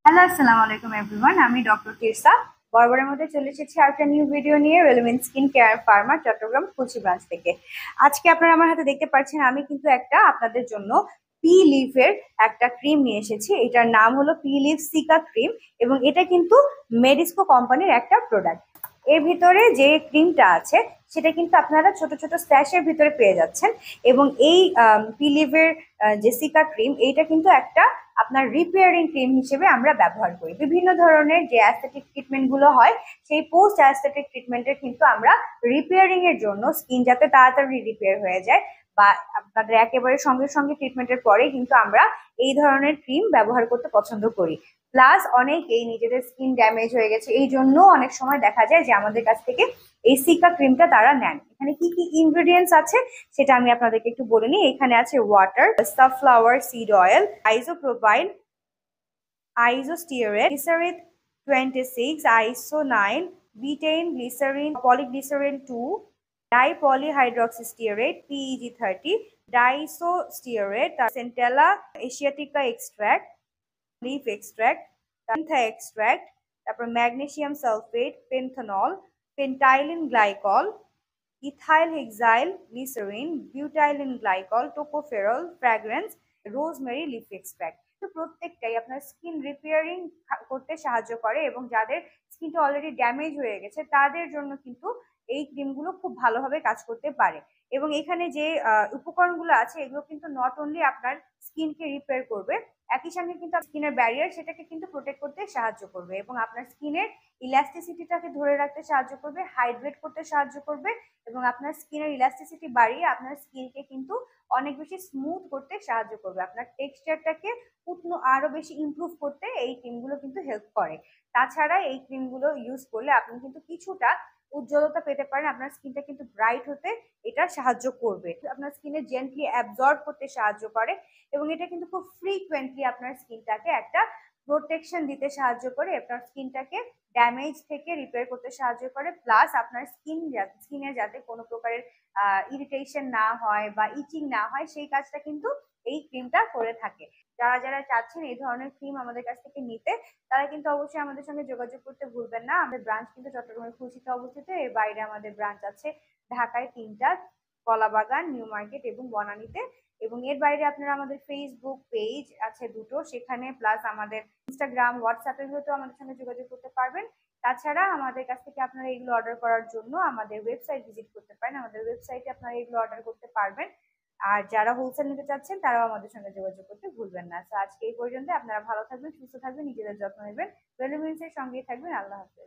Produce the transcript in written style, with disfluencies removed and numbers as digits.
Hello, আসসালামু আলাইকুম everyone. আমি ডক্টর তিরসা বরাবরের মধ্যে চলে এসেছি আরেকটা নিউ ভিডিও নিয়ে relevant skin care pharma Chattogram কুচি ব্রাঞ্চ থেকে। আজকে আপনারা আমার হাতে দেখতে পাচ্ছেন আমি কিন্তু একটা আপনাদের জন্য পি লিফের একটা ক্রিম নিয়ে এসেছি। এটার নাম হলো পি লিফ সিকা ক্রিম এবং এটা কিন্তু মেডিস্কো কোম্পানির একটা প্রোডাক্ট। এর ভিতরে যে ক্রিমটা আছে সেটা কিন্তু আপনারা ছোট ছোট স্ট্যাশের ভিতরে পেয়ে যাচ্ছেন এবং এই পি লিফের যে সিকা ক্রিম এইটা কিন্তু একটা আপনার রিপেয়ারিং ক্রিম হিসেবে আমরা ব্যবহার করি। বিভিন্ন ধরনের যে অ্যাস্থেটিক ট্রিটমেন্ট গুলো হয় সেই পোস্ট অ্যাস্থেটিক ট্রিটমেন্টের কিন্তু আমরা রিপেয়ারিং এর জন্য স্কিন যাতে তাড়াতাড়ি রিপেয়ার হয়ে যায় বা আপনাদের একেবারে সঙ্গে সঙ্গে ট্রিটমেন্টের পরে কিন্তু আমরা এই ধরনের ক্রিম ব্যবহার করতে পছন্দ করি। প্লাস অনেকেই নিজেদের স্কিন ড্যামেজ হয়ে গেছে এই জন্য অনেক সময় দেখা যায় যে আমাদের কাছ থেকে এই সিকা ক্রিমটা তারা নেন। এখানে কি কি ইনগ্রেডিয়েন্টস আছে সেটা আমি আপনাদেরকে একটু বলে নিই। এখানে আছে water, sunflower seed oil, isopropyl, isostearate, glycerin 26, iso 9, betaine glycerin, polyglycerin 2, dipolyhydroxystearate PEG 30, diisostearate, centella asiatica extract, leaf extract, পেন্থা এক্সট্রাক্ট, তারপর magnesium sulfate, panthenol, pentylene glycol, ethyl hexyl glycerin, butylene glycol, tocopherol, fragrance, rosemary leaf extract. তো প্রত্যেকটাই আপনার skin repairing করতে সাহায্য করে এবং যাদের স্কিনটা অলরেডি ড্যামেজ হয়ে গেছে তাদের জন্য কিন্তু এই ক্রিমগুলো খুব ভালোভাবে কাজ করতে পারে। এবং এখানে যে উপকরণগুলো আছে এগুলো কিন্তু নট অনলি আপনার স্কিনকে রিপেয়ার করবে, একই সঙ্গে কিন্তু স্কিনের ব্যারিয়ার সেটাকে কিন্তু প্রোটেক্ট করতে সাহায্য করবে এবং আপনার স্কিনের ইলাস্টিসিটিটাকে ধরে রাখতে সাহায্য করবে, হাইড্রেট করতে সাহায্য করবে এবং আপনার স্কিনের ইলাস্টিসিটি বাড়িয়ে আপনার স্কিনকে কিন্তু অনেক বেশি স্মুথ করতে সাহায্য করবে। আপনার টেক্সচারটাকে আরো বেশি ইমপ্রুভ করতে এই ক্রিমগুলো কিন্তু হেল্প করে। তাছাড়া এই ক্রিমগুলো ইউজ করলে আপনি কিন্তু কিছুটা উজ্জ্বলতা পেতে পারেন, আপনার স্কিনটা কিন্তু ব্রাইট হতে এটা সাহায্য করবে, আপনার স্কিনে জেন্টলি অ্যাবজর্ব করতে সাহায্য করে এবং এটা কিন্তু খুব ফ্রিকুয়েন্টলি আপনার স্কিনটাকে একটা প্রোটেকশন দিতে সাহায্য করে, আপনার স্কিনটাকে ড্যামেজ থেকে রিপেয়ার করতে সাহায্য করে। প্লাস আপনার স্কিনে যাতে কোনো প্রকারের ইরিটেশন না হয় বা ইচিং না হয় সেই কাজটা কিন্তু এই ক্রিমটা করে থাকে। যারা যারা চাচ্ছেন এই ধরনের ক্রিম আমাদের কাছ থেকে নিতে তারা কিন্তু অবশ্যই আমাদের সঙ্গে যোগাযোগ করতে ভুলবেন না। আমাদের ব্রাঞ্চ কিন্তু চট্টগ্রামের খুলশীতে অবস্থিত, এর বাইরে আমাদের ব্রাঞ্চ আছে ঢাকায় 3টা, কলাবাগান, নিউ মার্কেট এবং বনানীতে। এবং এর বাইরে আপনারা আমাদের ফেসবুক পেজ আছে 2টো, সেখানে প্লাস আমাদের ইনস্টাগ্রাম, হোয়াটসঅ্যাপের ভিতরেও আমাদের সঙ্গে যোগাযোগ করতে পারবেন। তাছাড়া আমাদের কাছ থেকে আপনারা এগুলো অর্ডার করার জন্য আমাদের ওয়েবসাইট ভিজিট করতে পারেন, আমাদের ওয়েবসাইটে আপনারা এগুলো অর্ডার করতে পারবেন। আর যারা হোলসেল নিতে চাচ্ছেন তারাও আমাদের সঙ্গে যোগাযোগ করতে ভুলবেন না। তো আজকে এই পর্যন্ত, আপনারা ভালো থাকবেন, সুস্থ থাকবেন, নিজেদের যত্ন নেবেন, রেলিভেন্সের সঙ্গেই থাকবেন। আল্লাহ হাফেজ।